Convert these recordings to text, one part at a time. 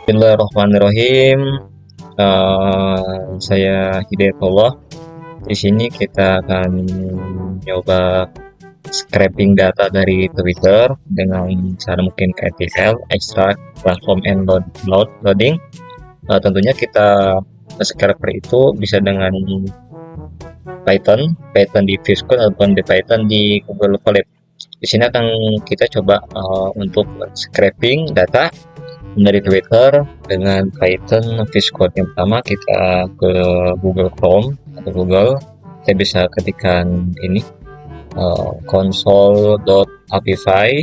Bismillahirrahmanirrahim. Saya Hidayatullah. Di sini kita akan nyoba scraping data dari Twitter dengan cara mungkin ETL, extract, transform, and loading. Tentunya kita scraper itu bisa dengan Python di VS Code ataupun di Python di Google Colab. Di sini akan kita coba untuk scraping data dari Twitter dengan Python VS Code. Yang pertama kita ke Google Chrome atau Google, saya bisa ketikkan ini console.apify.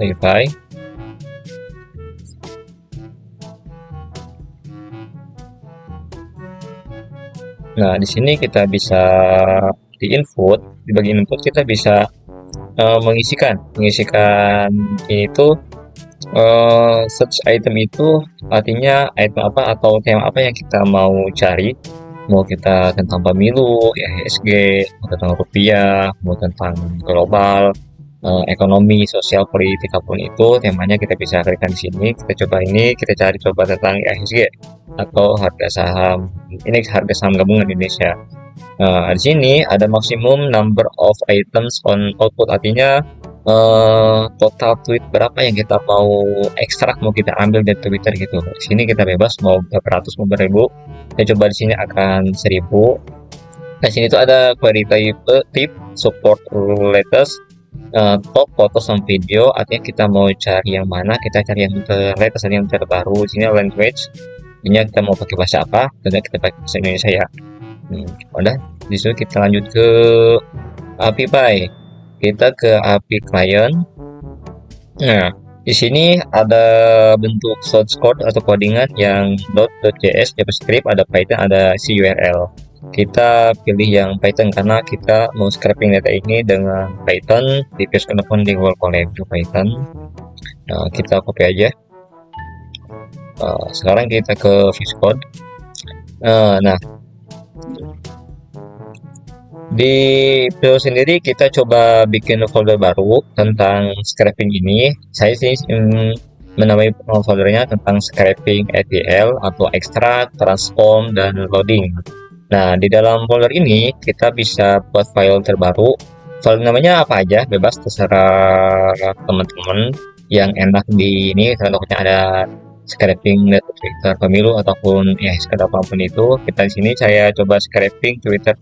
Apify. Nah, di sini kita bisa di bagian input kita bisa mengisikan itu search item itu artinya item apa atau tema apa yang kita mau cari, mau kita tentang pemilu, IHSG, mau tentang rupiah, mau tentang global, ekonomi, sosial, politik, apapun itu temanya kita bisa klikkan di sini. Kita coba ini, kita cari coba tentang IHSG atau harga saham, ini harga saham gabungan Indonesia. Di sini ada maximum number of items on output, artinya total tweet berapa yang kita mau ekstrak, mau kita ambil dari Twitter gitu. Di sini kita bebas mau berapa ratus, mau beribu. Saya coba di sini akan 1000. Di sini tuh ada query type, support latest, top foto sama video, artinya kita mau cari yang mana, kita cari yang latest, yang terbaru. Di sini language, ini kita mau pakai bahasa apa, dan kita pakai bahasa Indonesia ya. Udah, disitu kita lanjut ke Apify. Kita ke API client. Nah, di sini ada bentuk source code atau codingan yang .js, JavaScript, ada Python, ada CURL. Kita pilih yang Python karena kita mau scraping data ini dengan Python di VS Code ataupun di Google Colab Python. Nah, kita copy aja. Sekarang kita ke VS Code. Nah, di Pleo sendiri kita coba bikin folder baru tentang scraping ini. Saya sih menamai foldernya tentang scraping ETL atau extract, transform, dan loading. Nah, di dalam folder ini kita bisa buat file terbaru. File namanya apa aja, bebas terserah teman-teman yang enak di ini. Contohnya ada scraping Twitter pemilu ataupun ya apapun itu. Kita di sini saya coba scraping Twitter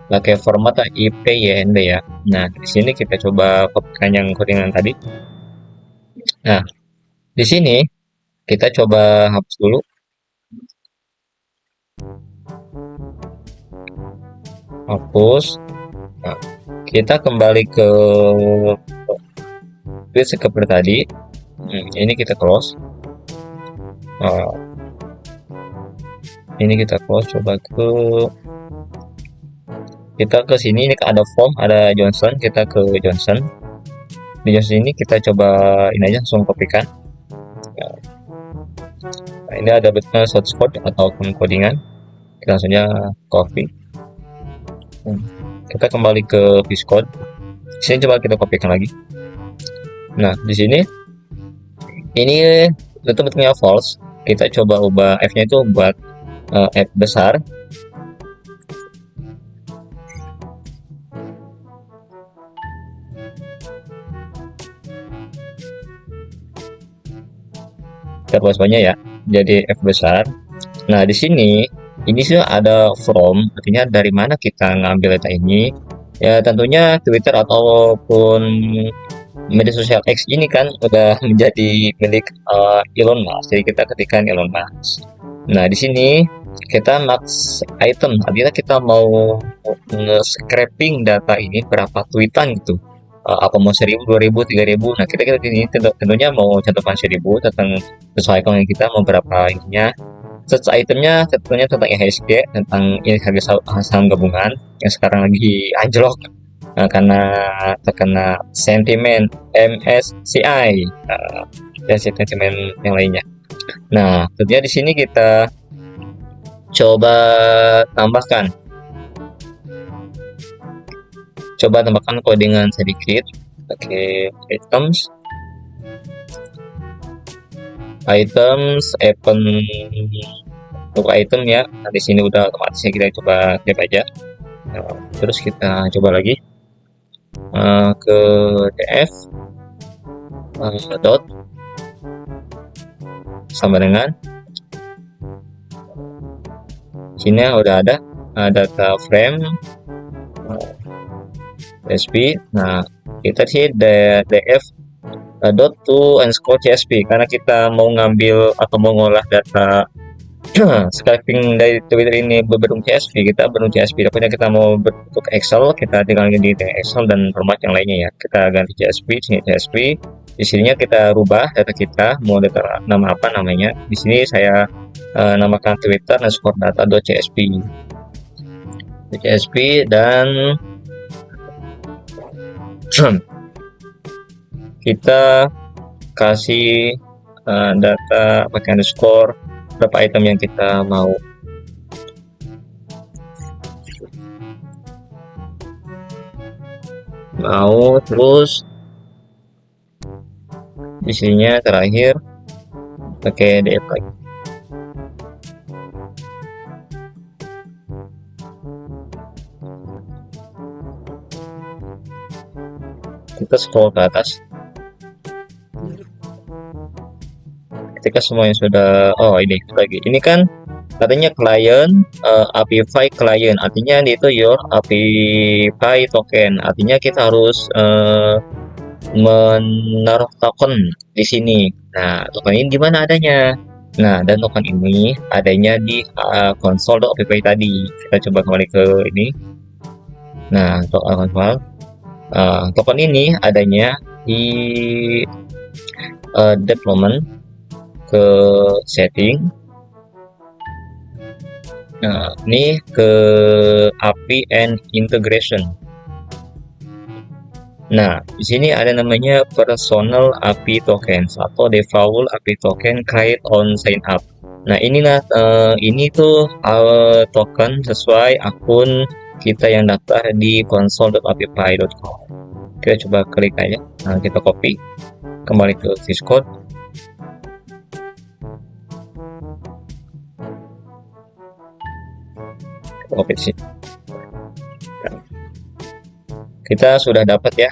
pakai format IPYNB ya. Nah, di sini kita coba kopikan yang codingan tadi. Nah, di sini kita coba hapus dulu. Hapus. Nah, kita kembali ke tweet seperti tadi. Ini kita close. Ini kita close. Coba kita ke sini, ini ada form, ada Johnson, kita ke Johnson. Di Johnson ini kita coba ini aja langsung kopikan. Nah, ini ada bentuknya source code ataupun codingan. Kita langsungnya copy. Kita kembali ke VS Code. Di sini coba kita kopikan lagi. Nah, di sini ini bentuknya false. Kita coba ubah F-nya itu buat F besar. Kita buat semuanya ya, jadi F besar. Nah, di sini ini sudah ada from, artinya dari mana kita ngambil data ini. Ya, tentunya Twitter ataupun media sosial X ini kan udah menjadi milik Elon Musk. Jadi kita ketikkan Elon Musk. Nah, di sini kita max item, artinya kita mau nge-scraping data ini berapa tweetan gitu. Apa mau 1000, 2000, 3000. Nah, kita ini tentunya mau cantumkan 1000 tentang sesuai dengan kita mau berapa ininya. Search itemnya tentunya tentang IHSG, tentang ini harga saham gabungan yang sekarang lagi anjlok karena terkena sentimen MSCI dan sentimen yang lainnya. Nah, tentunya di sini kita coba tambahkan codingan sedikit. Oke, items open untuk item ya. Nah, di sini udah otomatisnya kita coba clear aja. Nah, terus kita coba lagi ke df dot sama dengan sini udah ada data frame CSV. Nah, kita sih df dot to underscore CSV karena kita mau ngambil atau mau ngolah data scraping dari Twitter ini berbentuk CSV, kita berbentuk CSV. Pokoknya kita mau bentuk Excel, kita tinggal ganti di Excel dan format yang lainnya ya. Kita ganti CSV, sini CSV. Di sininya kita rubah data kita, mau data nama apa namanya. Di sini saya namakan Twitter underscore data.csv. CSV dan kita kasih data pakai underscore berapa item yang kita mau. Terus di sininya terakhir pakai df lagi. Kita scroll ke atas. Ketika semuanya sudah, ini kan katanya client Apify client, artinya itu your Apify token, artinya kita harus menaruh token di sini. Nah, token ini di mana adanya? Nah, dan token ini adanya di console.apify tadi. Kita coba kembali ke ini. Nah, token ini adanya di deployment, ke setting. Nah, ini ke API and integration. Nah, di sini ada namanya personal API tokens atau default API token create on sign up. Nah, ini tuh token sesuai akun kita yang daftar di console.apify.com. Kita coba klik aja. Nah, kita copy kembali ke Discord. Copy di sini. Kita sudah dapat ya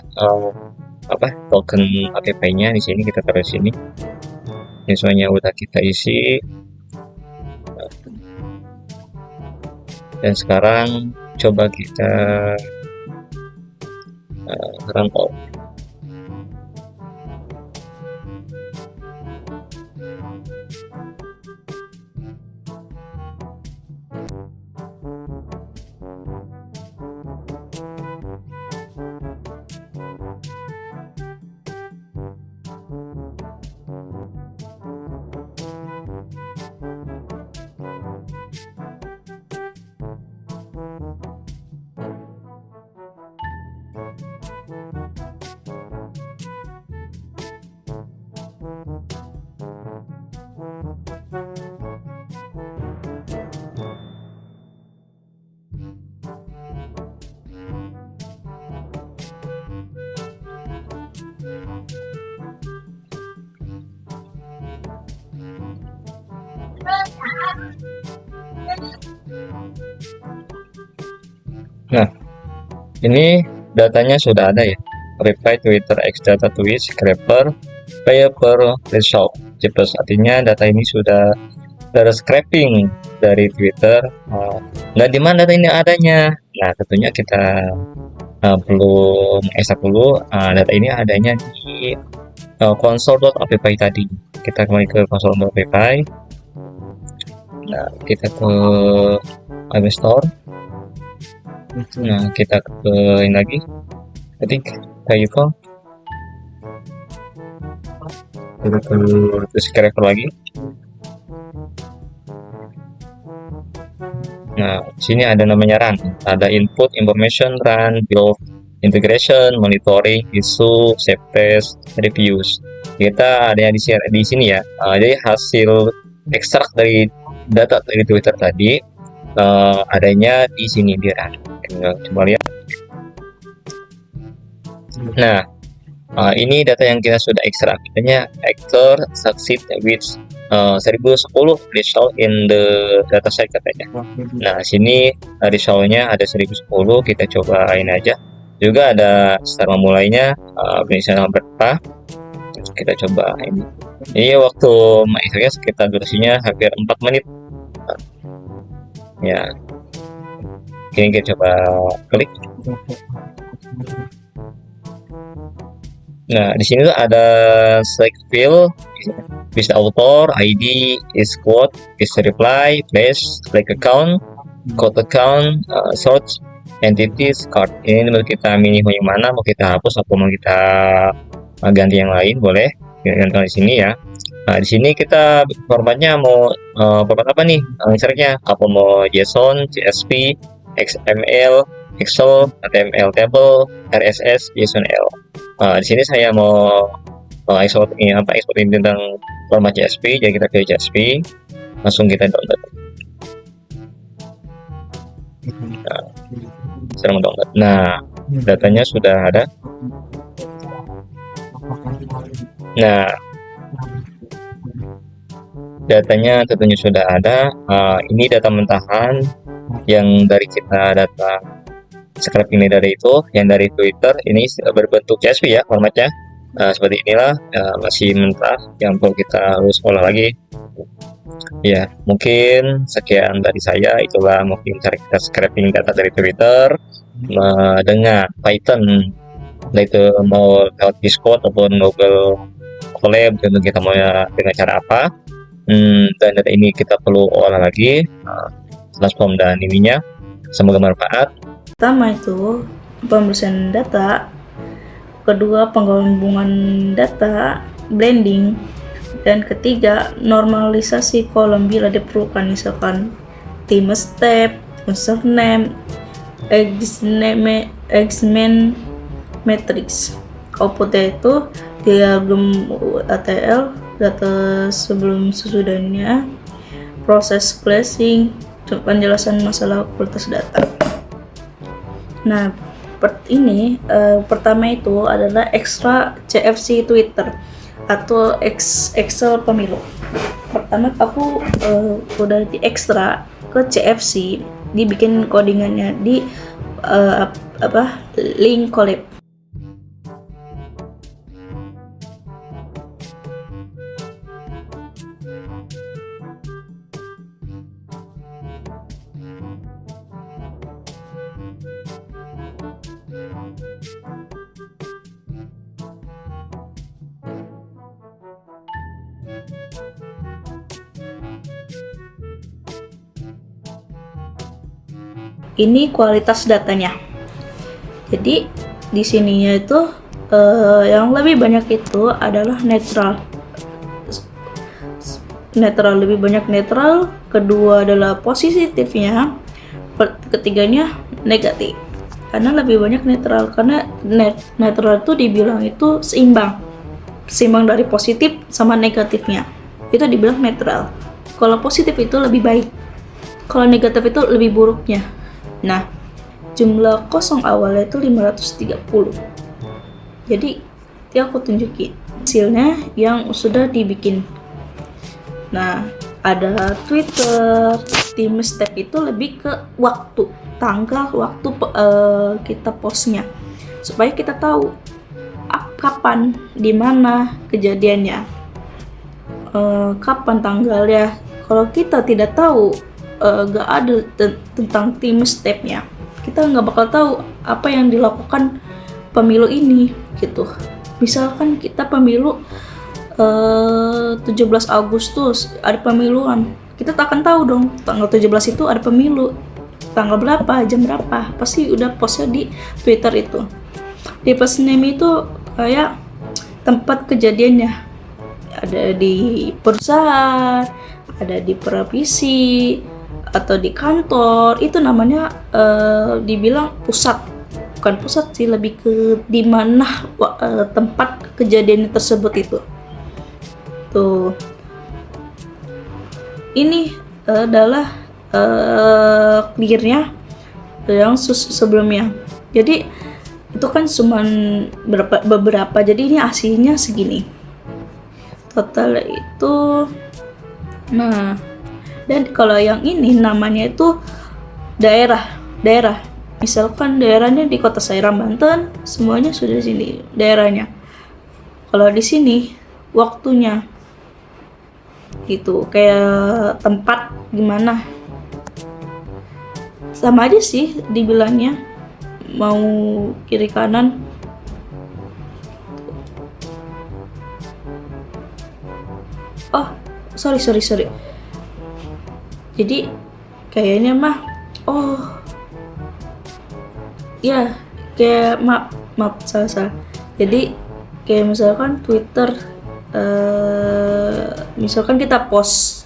token APP-nya di sini, kita taruh di sini. Ini semuanya udah kita isi. Dan sekarang coba kita run all. Nah, ini datanya sudah ada ya. Reply Twitter X data tweet scraper pay per result. Jelas, artinya data ini sudah ter scraping dari Twitter. Nah, di mana data ini adanya? Nah, tentunya kita belum ekstrak dulu. Data ini adanya di console.apify tadi. Kita kembali ke console.apify. Nah, kita ke App Store. Nah, kita ke ini lagi, ketik Kayuko, kita ke scraper lagi. Nah, sini ada namanya run, ada input information, run, build, integration, monitoring, issue, save test, reviews. Kita ada di sini ya. Jadi hasil ekstrak dari data dari Twitter tadi adanya di sini di run. Coba lihat. Nah, Ini data yang kita sudah ekstrak, katanya actor succeed with 1010 result in the dataset katanya. Nah, sini resultnya ada 1010, kita cobain aja. Juga ada start memulainya, misalnya berapa, kita coba ini. Ini waktu mengekstraknya sekitar durasinya hampir 4 menit. Ya, ini kita coba klik. Nah, di sini tuh ada select field, bisa author, ID, is quote, is reply, place, like account, code account, search, entities, card. Ini menurut kita milih mau yang mana, mau kita hapus atau mau kita ganti yang lain, boleh. Ganti di sini ya. Nah, di sini kita formatnya mau format apa nih? Misalnya apa mau JSON, CSV, XML, Excel, HTML table, RSS, JSON-L. Di sini saya mau ekspor ini tentang format CSV, jadi kita pilih CSV, langsung kita download. Nah, saya mau download. Nah, datanya sudah ada. Nah, datanya tentunya sudah ada. Ini data mentahan yang dari kita data scraping ini dari itu, yang dari Twitter ini berbentuk CSV ya formatnya. Seperti inilah, masih mentah yang perlu kita harus olah lagi. Ya, mungkin sekian dari saya. Itulah mungkin cara kita scraping data dari Twitter dengan Python, itu mau lewat Discord ataupun Google Colab, dan kita mau dengan cara apa. Dan data ini kita perlu olah lagi, transform dan ininya. Semoga bermanfaat. Pertama itu pembersihan data, kedua penggabungan data, blending, dan ketiga normalisasi kolom bila diperlukan, misalkan theme step, username, exmen matrix. Outputnya itu diagram ATL, data sebelum sesudahnya, proses cleansing, penjelasan masalah kualitas data. Nah, pertama itu adalah extra CFC Twitter atau Excel pemilu. Pertama aku udah di extra ke CFC, dibikin codingannya di link collab. Ini kualitas datanya. Jadi di sininya itu yang lebih banyak itu adalah netral, lebih banyak netral. Kedua adalah positifnya, ketiganya negatif. Karena lebih banyak netral, karena netral itu dibilang itu seimbang dari positif sama negatifnya, itu dibilang netral. Kalau positif itu lebih baik, kalau negatif itu lebih buruknya. Nah, jumlah kosong awalnya itu 530. Jadi aku tunjukin hasilnya yang sudah dibikin. Nah, ada Twitter, theme step itu lebih ke waktu, tanggal, waktu kita postnya, supaya kita tahu kapan, di mana kejadiannya, kapan tanggalnya. Kalau kita tidak tahu, gak ada tentang theme stepnya, kita nggak bakal tahu apa yang dilakukan pemilu ini gitu. Misalkan kita pemilu 17 Agustus ada pemiluan, kita tak akan tahu dong tanggal 17 itu ada pemilu, tanggal berapa, jam berapa, pasti udah postnya di Twitter itu. Di post name itu kayak tempat kejadiannya, ada di perusahaan, ada di provisi, atau di kantor. Itu namanya dibilang pusat, bukan pusat sih, lebih ke di mana tempat kejadian tersebut itu. Tuh, ini adalah clearnya yang sebelumnya. Jadi itu kan cuma beberapa, jadi ini aslinya segini total itu. Nah, dan kalau yang ini namanya itu daerah. Misalkan daerahnya di Kota Serang, Banten, semuanya sudah di sini daerahnya. Kalau di sini waktunya gitu, kayak tempat gimana, sama aja sih dibilangnya, mau kiri kanan. Oh, sorry. Jadi kayaknya mah, oh ya, kayak maaf salah. Jadi kayak misalkan Twitter, misalkan kita post,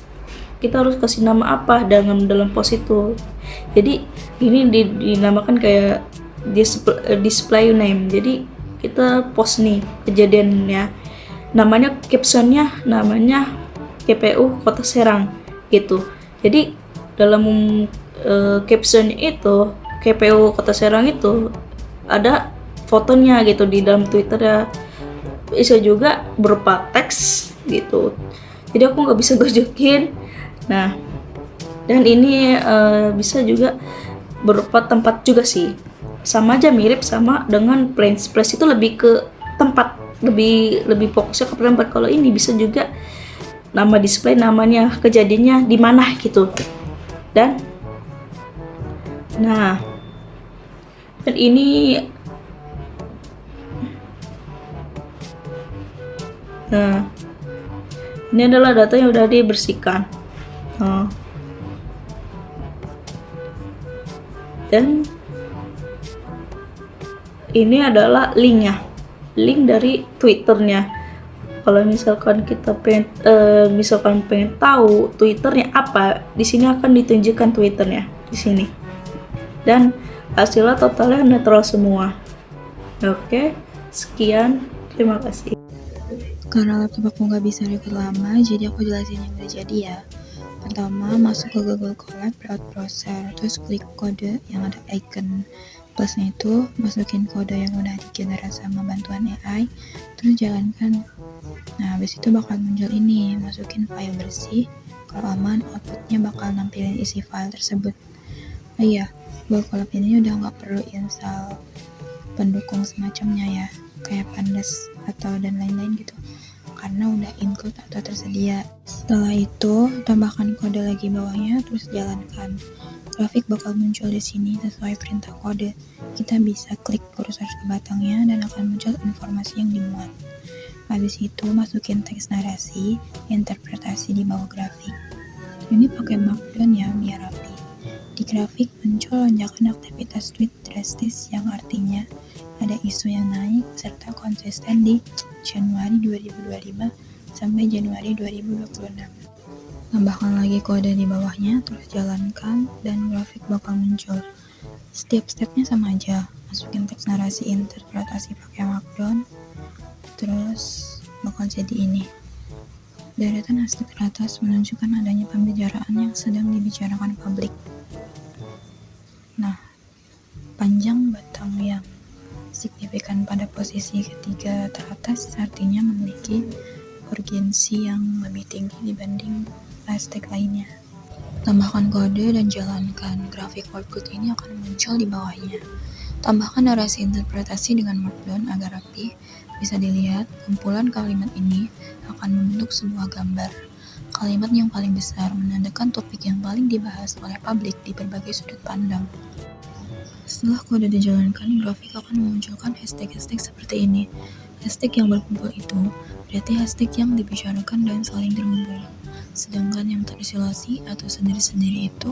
kita harus kasih nama apa dalam post itu. Jadi ini dinamakan kayak display name. Jadi kita post nih kejadiannya, namanya captionnya namanya KPU Kota Serang gitu. Jadi dalam caption itu KPU Kota Serang itu ada fotonya gitu di dalam Twitter ya. Bisa juga berupa teks gitu. Jadi aku nggak bisa tunjukin. Nah, dan ini bisa juga berupa tempat juga sih. Sama aja, mirip sama dengan place itu lebih ke tempat, lebih fokusnya ke tempat. Kalau ini bisa juga nama display, namanya, kejadiannya di mana gitu. Dan ini ini adalah data yang udah dibersihkan. Dan ini adalah link dari Twitternya. Kalau misalkan kita pengen tahu Twitternya apa, di sini akan ditunjukkan Twitternya di sini. Dan hasilnya totalnya netral semua. Oke, sekian, terima kasih. Karena laptop aku nggak bisa record lama, jadi aku jelasin yang udah jadi ya. Pertama, masuk ke Google Colab lewat browser, terus klik kode yang ada icon plusnya itu, masukin kode yang udah digenerasi sama bantuan AI, terus jalankan. Nah, habis itu bakal muncul ini, masukin file bersih. Kalau aman, outputnya bakal nampilin isi file tersebut. Oh iya, Google Colab ini udah nggak perlu install pendukung semacamnya ya, kayak Pandas atau dan lain-lain gitu, karena udah include atau tersedia. Setelah itu, tambahkan kode lagi bawahnya, terus jalankan. Grafik bakal muncul di sini sesuai perintah kode. Kita bisa klik kursor ke batangnya dan akan muncul informasi yang dimuat. Habis itu masukin teks narasi, interpretasi di bawah grafik. Ini pakai Markdown ya biar rapi. Di grafik muncul lonjakan aktivitas tweet drastis yang artinya ada isu yang naik serta konsisten di Januari 2025 sampai Januari 2026. Tambahkan lagi kode di bawahnya, terus jalankan, dan grafik bakal muncul. Setiap stepnya sama aja, masukin teks narasi interpretasi pakai Markdown, terus bakal jadi ini. Deretan hashtag teratas menunjukkan adanya pembicaraan yang sedang dibicarakan publik. Nah, panjang batang yang signifikan pada posisi ketiga teratas artinya memiliki urgensi yang lebih tinggi dibanding hashtag lainnya. Tambahkan kode dan jalankan. Grafik output ini akan muncul di bawahnya. Tambahkan narasi interpretasi dengan Markdown agar rapi. Bisa dilihat, kumpulan kalimat ini akan membentuk sebuah gambar. Kalimat yang paling besar menandakan topik yang paling dibahas oleh publik di berbagai sudut pandang. Setelah kode dijalankan, grafik akan memunculkan hashtag-hashtag seperti ini. Hashtag yang berkumpul itu berarti hashtag yang dibicarakan dan saling terhubung. Sedangkan yang terisolasi atau sendiri-sendiri itu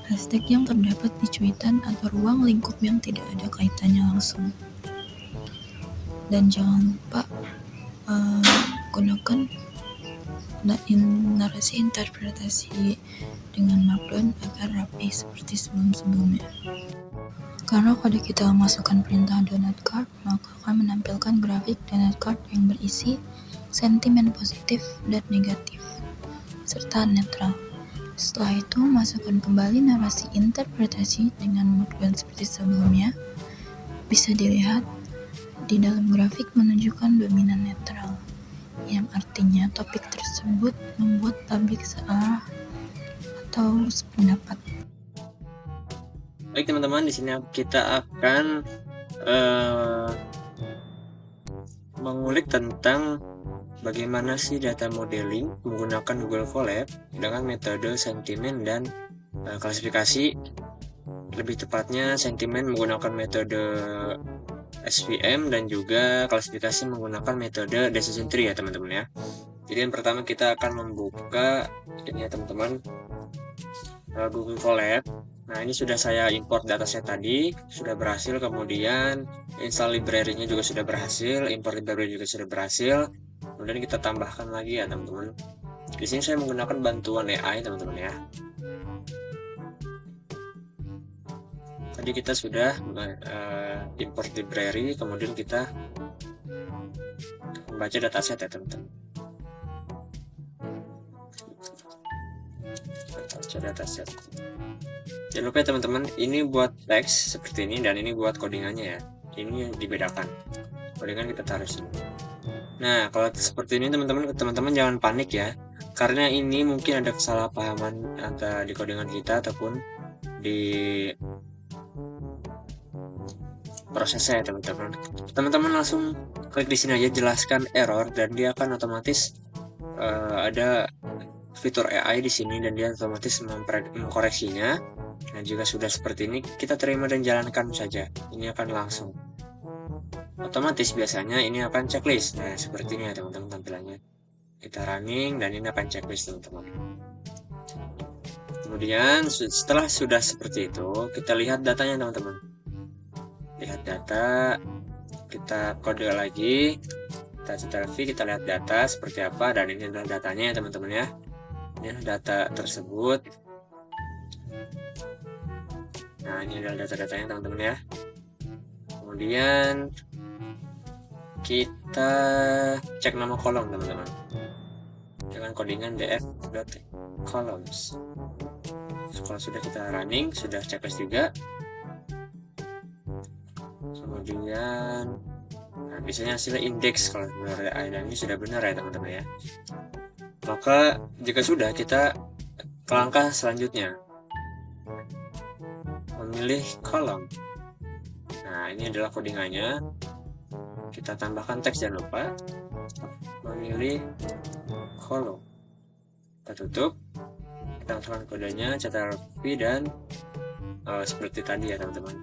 hashtag yang terdapat di cuitan atau ruang lingkup yang tidak ada kaitannya langsung. Dan jangan lupa gunakan narasi interpretasi dengan Markdown agar rapi seperti sebelum-sebelumnya. Karena kode kita memasukkan perintah donut card, maka akan menampilkan grafik donut card yang berisi sentimen positif dan negatif, serta netral. Setelah itu, masukkan kembali narasi interpretasi dengan Markdown seperti sebelumnya. Bisa dilihat, Di dalam grafik menunjukkan dominan netral, yang artinya topik tersebut membuat publik searah atau sependapat. Baik teman-teman, di sini kita akan mengulik tentang bagaimana sih data modeling menggunakan Google Colab dengan metode sentimen dan klasifikasi. Lebih tepatnya sentimen menggunakan metode SVM dan juga klasifikasi menggunakan metode decision tree ya teman-teman ya. Jadi yang pertama kita akan membuka ini ya teman-teman, Google Colab. Nah ini sudah saya import dataset tadi, sudah berhasil, kemudian install library-nya juga sudah berhasil, import library juga sudah berhasil. Kemudian kita tambahkan lagi ya teman-teman. Di sini saya menggunakan bantuan AI teman-teman ya. Tadi kita sudah import library, kemudian kita membaca dataset ya teman-teman. Baca dataset. Jangan lupa ya teman-teman, ini buat teks seperti ini dan ini buat codingannya ya. Ini dibedakan. Codingan kita taruh sini. Nah, kalau seperti ini teman-teman jangan panik ya. Karena ini mungkin ada kesalahpahaman antara di codingan kita ataupun di prosesnya ya teman-teman. Teman-teman langsung klik di sini aja, jelaskan error, dan dia akan otomatis ada fitur AI di sini dan dia otomatis mengkoreksinya. Nah, jika sudah seperti ini, kita terima dan jalankan saja. Ini akan langsung. Otomatis biasanya ini akan checklist. Nah, seperti ini ya teman-teman tampilannya. Kita running dan ini akan checklist teman-teman. Kemudian setelah sudah seperti itu, kita lihat datanya teman-teman. Lihat data, kita kode lagi, kita Ctrl V, kita lihat data seperti apa, dan ini adalah datanya ya teman-teman ya. Ini adalah data tersebut. Nah, ini adalah data-datanya teman-teman ya. Kemudian kita cek nama kolom teman-teman dengan codingan df.columns. Kalau sudah kita running, sudah checklist juga. Kemudian nah, biasanya hasilnya indeks kalau menurut AI, dan ini sudah benar ya teman-teman ya. Maka jika sudah, kita ke langkah selanjutnya, memilih kolom. Nah, ini adalah codingannya. Kita tambahkan teks, jangan lupa. Memilih kolom. Kita tutup. Kita masukkan kodenya, Ctrl V, dan seperti tadi ya teman-teman.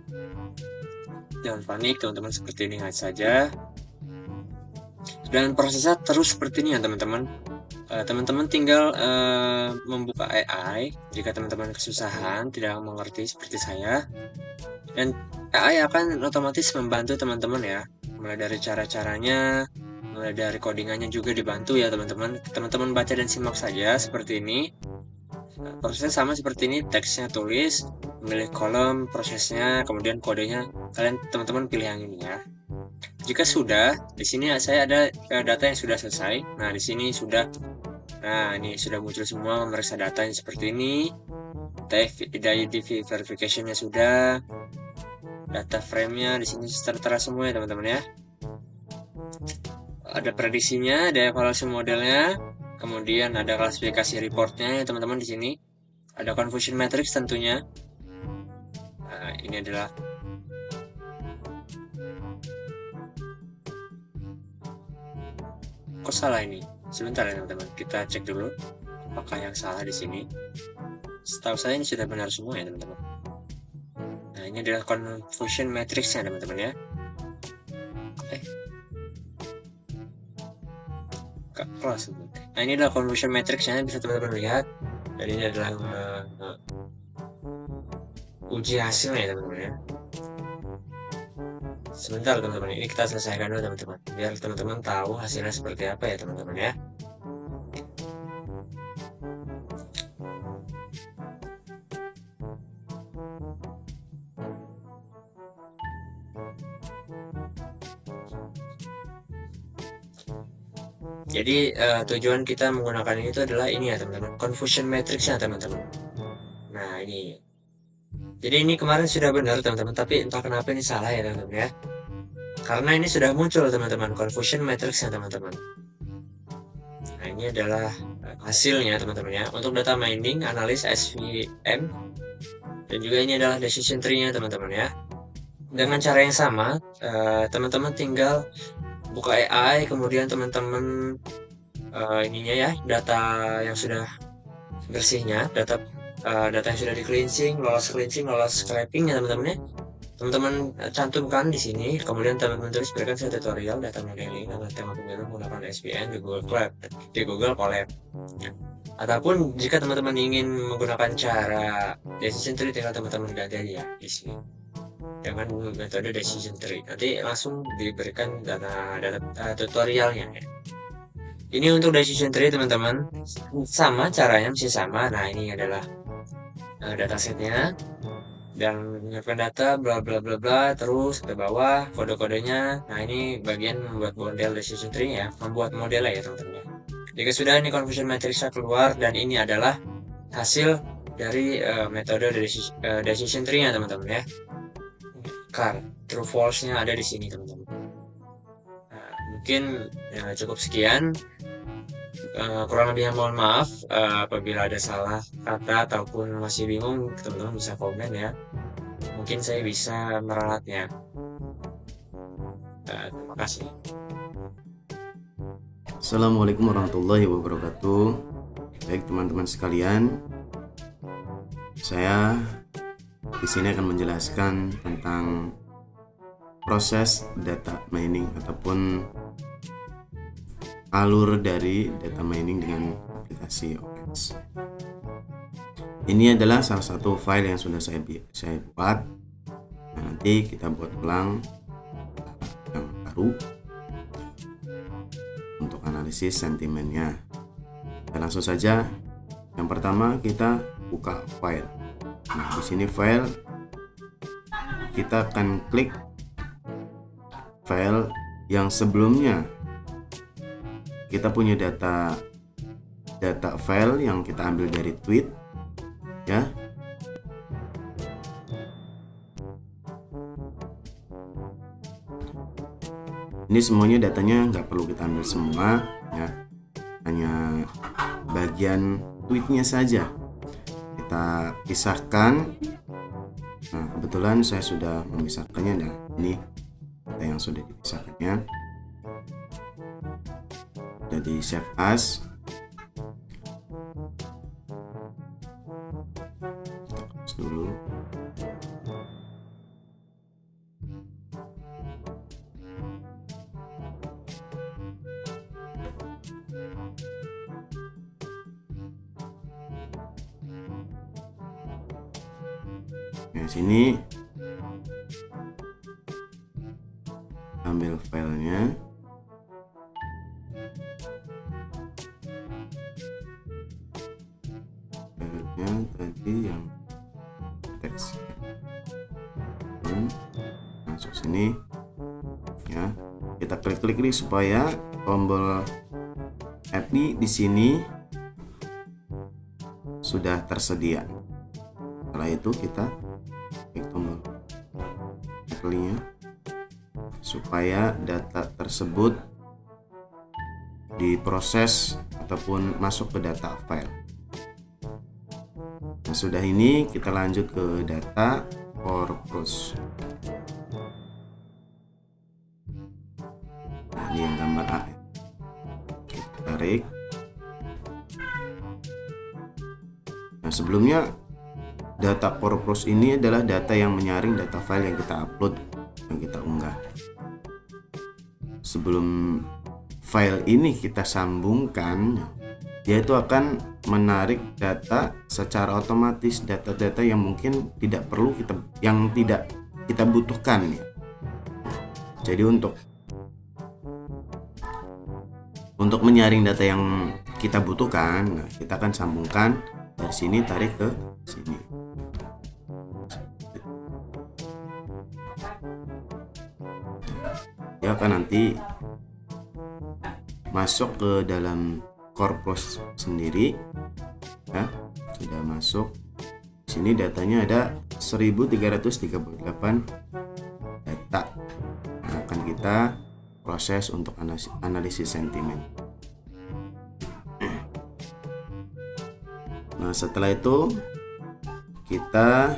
Jangan panik teman-teman, seperti ini saja. Dan prosesnya terus seperti ini ya teman-teman. Teman-teman tinggal membuka AI jika teman-teman kesusahan, tidak mengerti seperti saya, dan AI akan otomatis membantu teman-teman ya, mulai dari cara-caranya, mulai dari codingannya juga dibantu ya teman-teman. Teman-teman baca dan simak saja seperti ini. Prosesnya sama seperti ini, teksnya tulis, memilih kolom, prosesnya, kemudian kodenya kalian teman-teman pilih yang ini ya. Jika sudah, di sini saya ada data yang sudah selesai. Nah, di sini sudah. Nah, ini sudah muncul semua memeriksa data yang seperti ini. ID verification-nya sudah. Data frame-nya di sini tertera semua ya teman-teman ya. Ada prediksinya, ada evaluasi modelnya, kemudian ada klasifikasi reportnya ya teman-teman di sini. Ada confusion matrix tentunya. Nah, ini adalah kok salah ini? Sebentar ya teman-teman, kita cek dulu apakah yang salah di sini. Setahu saya ini sudah benar semua ya teman-teman. Nah, ini adalah confusion matrix-nya teman-teman ya. Close. Nah, ini adalah confusion matrix-nya, bisa teman-teman lihat. Dan ini adalah uji hasilnya ya teman-teman ya. Sebentar teman-teman, ini kita selesaikan dulu teman-teman, biar teman-teman tahu hasilnya seperti apa ya teman-teman ya. Jadi tujuan kita menggunakan ini itu adalah ini ya teman-teman, confusion matrix-nya teman-teman. Nah, ini. Jadi ini kemarin sudah benar teman-teman, tapi entah kenapa ini salah ya teman-teman ya. karena ini sudah muncul teman-teman, confusion matrix-nya teman-teman. Nah, ini adalah hasilnya teman-teman ya. Untuk data mining, analis SVM, dan juga ini adalah decision tree-nya teman-teman ya. Dengan cara yang sama, teman-teman tinggal buka AI, kemudian teman-teman ininya ya, data yang sudah bersihnya, data yang sudah di cleansing, lolos scraping ya teman-teman ya. Teman-teman cantumkan di sini, kemudian teman-teman tulis berikan saya tutorial data modeling dan tema pemilu menggunakan SVN di Google Colab. Ataupun jika teman-teman ingin menggunakan cara decision tree, tinggal teman-teman ganti aja ya di sini dengan metode decision tree. Nanti langsung diberikan data tutorialnya ya. Ini untuk decision tree teman-teman, sama caranya masih sama. Nah, ini adalah datasetnya, dan menyiapkan data bla bla bla bla terus ke bawah kode-kodenya. Nah, ini bagian membuat model decision tree ya, membuat modelnya ya teman-teman. Jika sudah ini confusion matrix keluar, dan ini adalah hasil dari metode decision tree-nya teman-teman ya. CAR, true false-nya ada di sini teman-teman. Nah, mungkin ya, cukup sekian. Kurang lebihnya mohon maaf apabila ada salah kata ataupun masih bingung, teman-teman bisa komen ya. Mungkin saya bisa meralatnya. Terima kasih. Assalamualaikum warahmatullahi wabarakatuh. Baik teman-teman sekalian, saya di sini akan menjelaskan tentang proses data mining ataupun alur dari data mining dengan aplikasi OpenX. Ini adalah salah satu file yang sudah saya buat. Nah, nanti kita buat ulang yang baru untuk analisis sentimennya. Dan langsung saja, yang pertama kita buka file. Nah, di sini file, kita akan klik file yang sebelumnya kita punya data file yang kita ambil dari tweet ya. Ini semuanya datanya nggak perlu kita ambil semua ya, hanya bagian tweetnya saja kita pisahkan. Nah, kebetulan saya sudah memisahkannya. Nah, ini data yang sudah dipisahkannya. Jadi save as. Terus dulu. Nah, sini ambil filenya. Tadi yang teks masuk sini ya, kita klik nih supaya tombol add di sini sudah tersedia. Setelah itu kita klik tombol add-nya supaya data tersebut diproses ataupun masuk ke data file. Nah, sudah ini kita lanjut ke data purpose. Nah, ini yang gambar A. Kita tarik. Nah, sebelumnya data purpose ini adalah data yang menyaring data file yang kita upload, yang kita unggah. Sebelum file ini kita sambungkan, dia itu akan menarik data secara otomatis, data-data yang mungkin tidak kita butuhkan ya. Jadi untuk menyaring data yang kita butuhkan, nah, kita akan sambungkan dari sini, tarik ke sini. Dia akan nanti masuk ke dalam corpus sendiri ya. Sudah masuk sini, datanya ada 1338 data. Nah, akan kita kita proses untuk analisis sentimen. Nah, setelah itu kita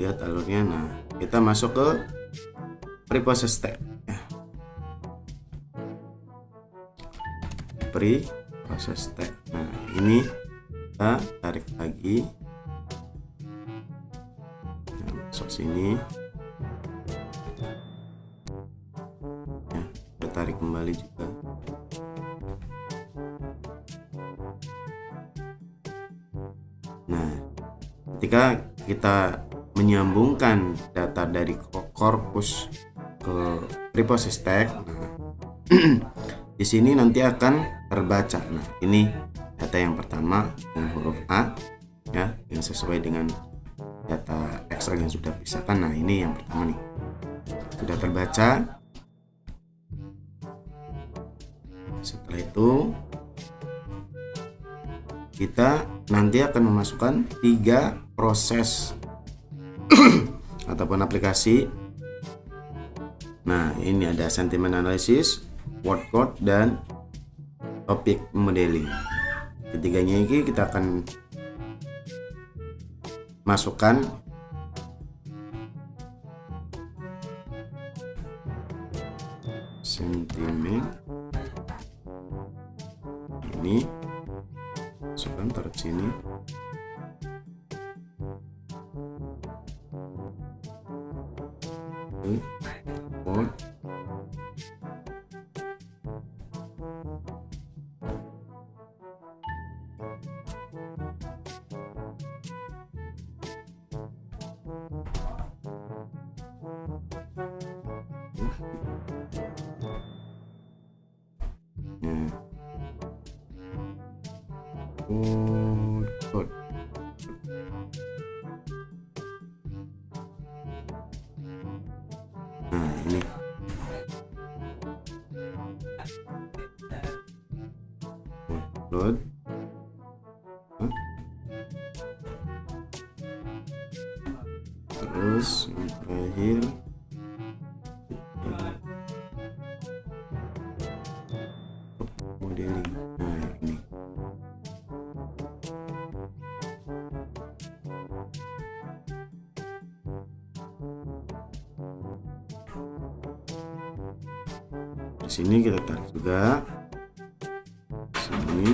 lihat alurnya. Nah, kita masuk ke pre-process step. Pre-process step. Nah, ini kita tarik lagi. Nah, masuk sini. Ya, kita tarik kembali juga. Nah, ketika kita menyambungkan data dari korpus ke pre-process tag, nah, di sini nanti akan terbaca. Nah, ini data yang pertama dengan huruf A, ya, yang sesuai dengan data Excel yang sudah pisahkan. Nah, ini yang pertama nih, sudah terbaca. Setelah itu kita nanti akan memasukkan 3 proses ataupun aplikasi. Nah, ini ada sentiment analysis, word code, dan topic modeling. Ketiganya ini kita akan masukkan sentimen ini, masukkan taruh sini. Word, code. Nah, ini upload. Terus yang terakhir modeling. Nah, ini di sini kita tarik juga sini,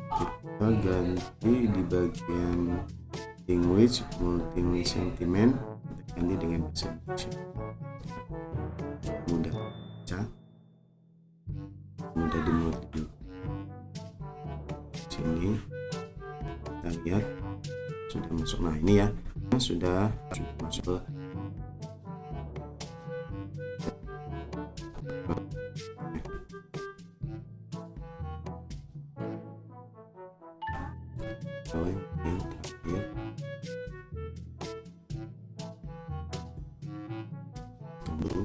kita ganti di bagian language, multi sentiment, kita ganti dengan bahasa Indonesia. Mudah baca, mudah dimengerti. Sini kita lihat sudah masuk. Nah, ini ya, sudah masuk ke yang terakhir. Tunggu.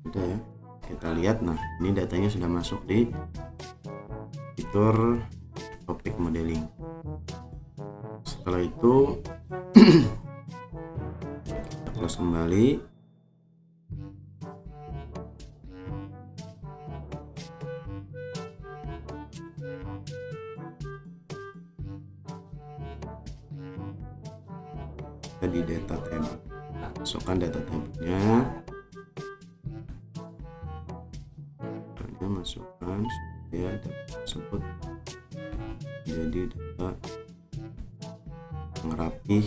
Udah ya, kita lihat. Nah, ini datanya sudah masuk di fitur topik modeling. Setelah itu kita close kembali. Kita di data table, masukkan data tabelnya. Masukkan supaya data tersebut menjadi data yang rapih.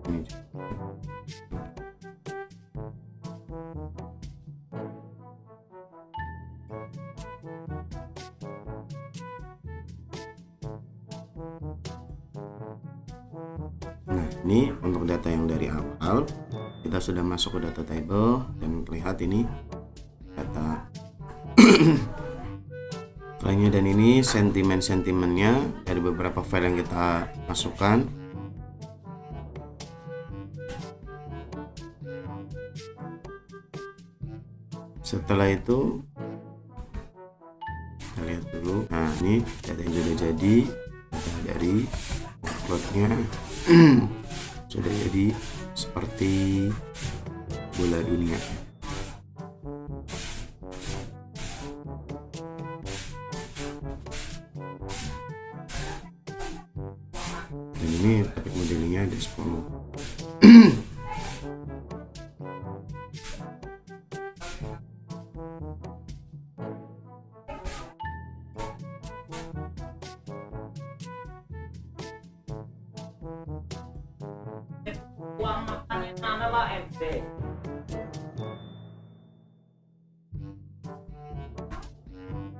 Ini juga. Nah, ini untuk data yang dari awal kita sudah masuk ke data table dan lihat ini data lainnya, dan ini sentimen-sentimennya dari beberapa file yang kita masukkan. Setelah itu kita lihat dulu. Nah, ini data yang sudah jadi, data dari workload-nya sudah jadi seperti bola dunia. Dan ini topik modelingnya ada 10.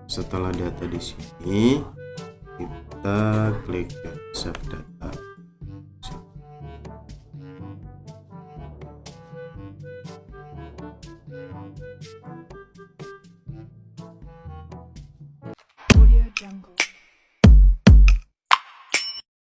Setelah data di sini, kita klik save data.